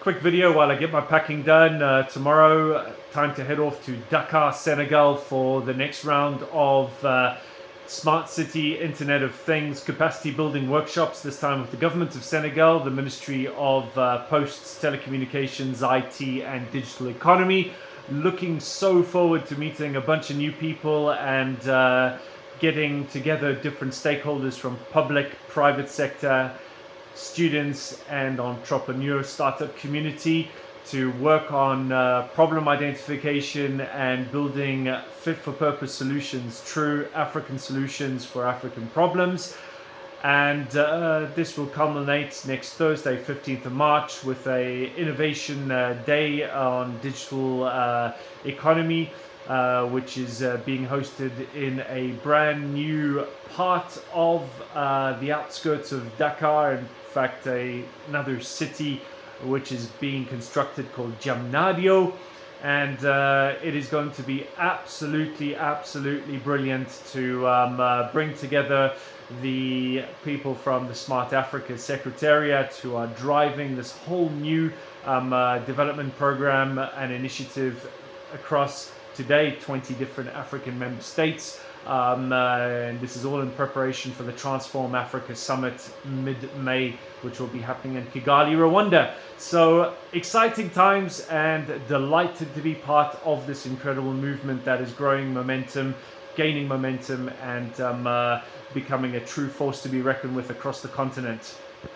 quick video while I get my packing done. Tomorrow, time to head off to Dakar, Senegal for the next round of Smart City Internet of Things capacity building workshops, this time with the government of Senegal, the Ministry of Posts, Telecommunications, IT and Digital Economy. Looking so forward to meeting a bunch of new people and getting together different stakeholders from public, private sector, students and entrepreneur startup community to work on problem identification and building fit for purpose solutions, true African solutions for African problems. And this will culminate next Thursday, 15th of March, with a innovation day on digital economy, which is being hosted in a brand new part of the outskirts of Dakar. In fact, another city which is being constructed called Jamnadio. And it is going to be absolutely brilliant to bring together the people from the Smart Africa Secretariat who are driving this whole new development program and initiative across today 20 different African member states. And this is all in preparation for the Transform Africa Summit mid-May, which will be happening in Kigali, Rwanda. So exciting times and delighted to be part of this incredible movement that is growing momentum, gaining momentum and becoming a true force to be reckoned with across the continent.